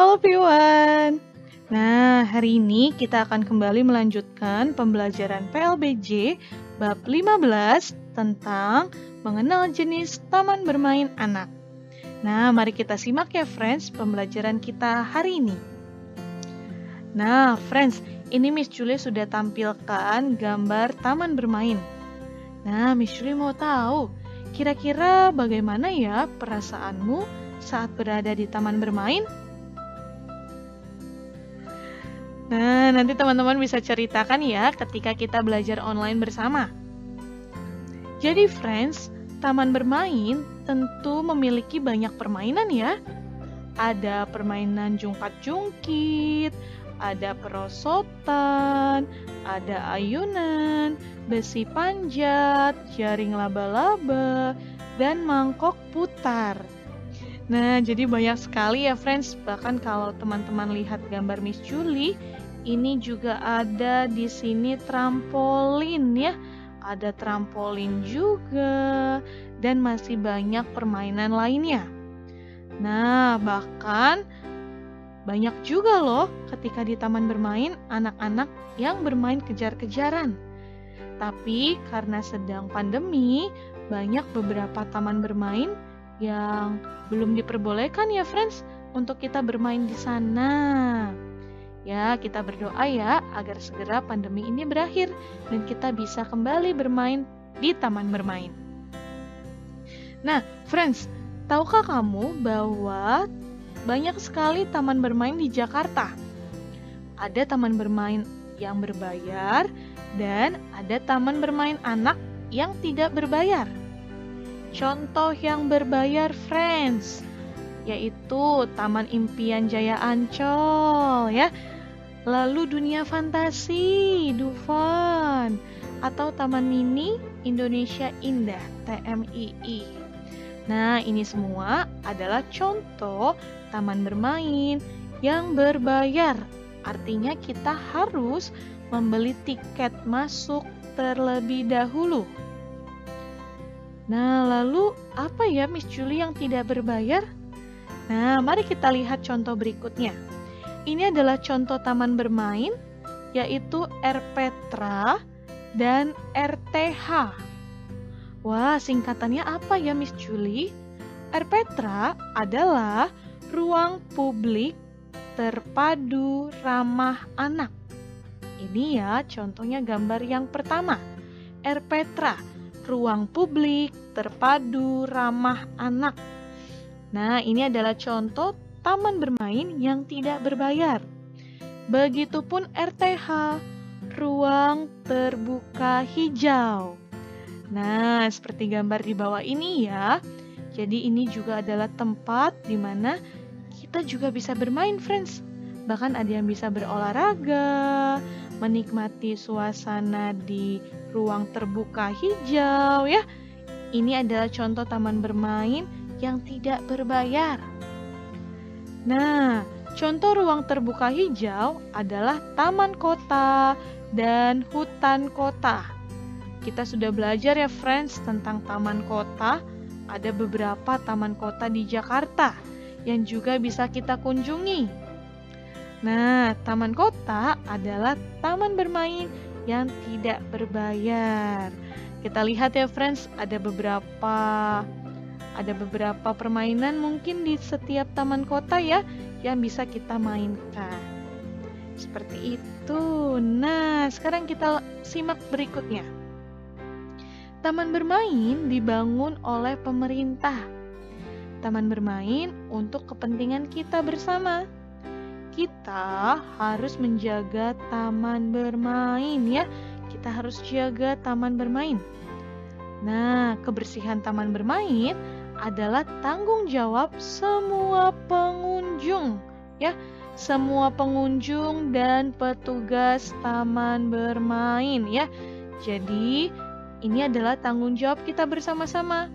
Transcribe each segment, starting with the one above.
Halo everyone. Nah, hari ini kita akan kembali melanjutkan pembelajaran PLBJ bab 15 tentang mengenal jenis taman bermain anak. Nah, mari kita simak ya friends pembelajaran kita hari ini. Nah, friends, ini Miss Julie sudah tampilkan gambar taman bermain. Nah, Miss Julie mau tahu, kira-kira bagaimana ya perasaanmu saat berada di taman bermain? Nah, nanti teman-teman bisa ceritakan ya ketika kita belajar online bersama. Jadi friends, taman bermain tentu memiliki banyak permainan ya. Ada permainan jungkat-jungkit, ada perosotan, ada ayunan, besi panjat, jaring laba-laba, dan mangkok putar. Nah, jadi banyak sekali ya friends. Bahkan kalau teman-teman lihat gambar Miss Julie, ini juga ada di sini trampolin ya. Ada trampolin juga dan masih banyak permainan lainnya. Nah, bahkan banyak juga loh ketika di taman bermain anak-anak yang bermain kejar-kejaran. Tapi karena sedang pandemi, banyak beberapa taman bermain yang belum diperbolehkan ya friends untuk kita bermain di sana. Ya, kita berdoa ya agar segera pandemi ini berakhir dan kita bisa kembali bermain di taman bermain. Nah, friends, tahukah kamu bahwa banyak sekali taman bermain di Jakarta? Ada taman bermain yang berbayar dan ada taman bermain anak yang tidak berbayar. Contoh yang berbayar, friends, yaitu Taman Impian Jaya Ancol ya. Lalu Dunia Fantasi, Dufan, atau Taman Mini Indonesia Indah, TMII. Nah, ini semua adalah contoh taman bermain yang berbayar. Artinya kita harus membeli tiket masuk terlebih dahulu. Nah, lalu apa ya Miss Julie yang tidak berbayar? Nah, mari kita lihat contoh berikutnya. Ini adalah contoh taman bermain, yaitu RPetra dan RTH. Wah, singkatannya apa ya Miss Julie? RPetra adalah ruang publik terpadu ramah anak. Ini ya contohnya gambar yang pertama. RPetra, ruang publik terpadu ramah anak. Nah, ini adalah contoh taman bermain yang tidak berbayar. Begitupun RTH, ruang terbuka hijau. Nah, seperti gambar di bawah ini ya. Jadi ini juga adalah tempat di mana kita juga bisa bermain, friends. Bahkan ada yang bisa berolahraga, menikmati suasana di ruang terbuka hijau ya. Ini adalah contoh taman bermain yang tidak berbayar. Nah, contoh ruang terbuka hijau adalah taman kota dan hutan kota. Kita sudah belajar ya friends tentang taman kota. Ada beberapa taman kota di Jakarta yang juga bisa kita kunjungi. Nah, taman kota adalah taman bermain yang tidak berbayar. Kita lihat ya friends, ada beberapa permainan mungkin di setiap taman kota ya yang bisa kita mainkan. Seperti itu. Nah, sekarang kita simak berikutnya. Taman bermain dibangun oleh pemerintah. Taman bermain untuk kepentingan kita bersama. Kita harus menjaga taman bermain ya. Kita harus jaga taman bermain. Nah, kebersihan taman bermain adalah tanggung jawab semua pengunjung ya, semua pengunjung dan petugas taman bermain ya. Jadi ini adalah tanggung jawab kita bersama-sama.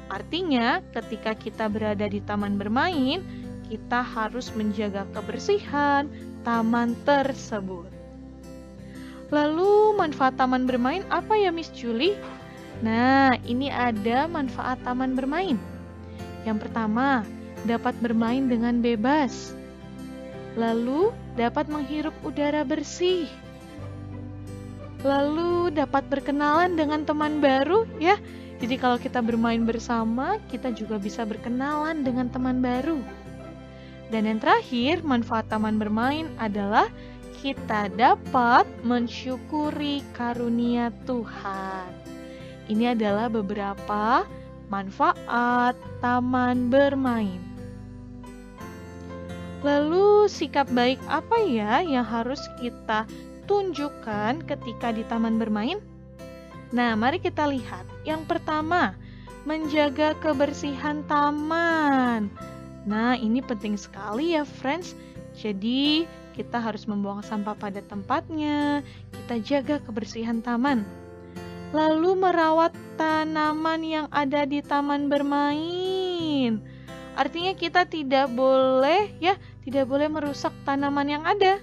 Artinya ketika kita berada di taman bermain, kita harus menjaga kebersihan taman tersebut. Lalu manfaat taman bermain apa ya Miss Julie? Nah, ini ada manfaat taman bermain. Yang pertama, dapat bermain dengan bebas. lalu dapat menghirup udara bersih, lalu dapat berkenalan dengan teman baru ya. Jadi kalau kita bermain bersama, kita juga bisa berkenalan dengan teman baru. Dan yang terakhir, manfaat taman bermain adalah kita dapat mensyukuri karunia Tuhan. Ini adalah beberapa manfaat taman bermain. Lalu sikap baik apa ya yang harus kita tunjukkan ketika di taman bermain? Nah, mari kita lihat. Yang pertama, menjaga kebersihan taman. Nah, ini penting sekali ya, friends. Jadi, kita harus membuang sampah pada tempatnya. Kita jaga kebersihan taman. Lalu merawat tanaman yang ada di taman bermain. Artinya kita tidak boleh merusak tanaman yang ada.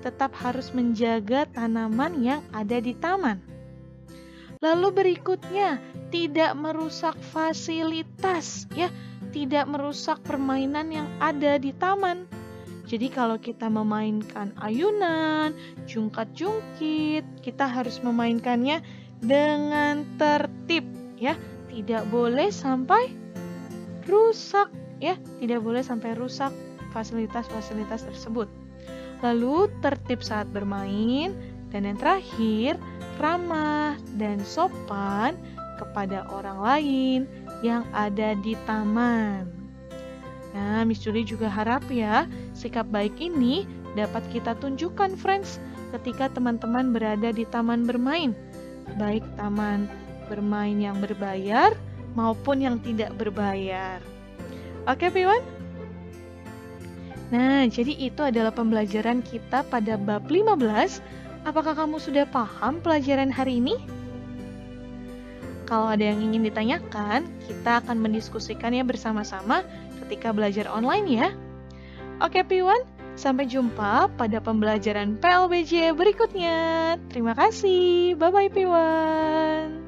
Tetap harus menjaga tanaman yang ada di taman. Lalu berikutnya, tidak merusak fasilitas ya. Tidak merusak permainan yang ada di taman. Jadi kalau kita memainkan ayunan, jungkat-jungkit, kita harus memainkannya dengan tertib ya. Tidak boleh sampai rusak ya. Tidak boleh sampai rusak fasilitas-fasilitas tersebut. Lalu tertib saat bermain, dan yang terakhir, ramah dan sopan kepada orang lain yang ada di taman. Nah, Miss Julie juga harap ya, sikap baik ini dapat kita tunjukkan, friends, ketika teman-teman berada di taman bermain. Baik taman bermain yang berbayar maupun yang tidak berbayar. Oke, everyone? Nah, jadi itu adalah pembelajaran kita pada bab 15. Apakah kamu sudah paham pelajaran hari ini? Kalau ada yang ingin ditanyakan, kita akan mendiskusikannya bersama-sama ketika belajar online ya. Oke, everyone, sampai jumpa pada pembelajaran PLBJ berikutnya. Terima kasih. Bye-bye, everyone.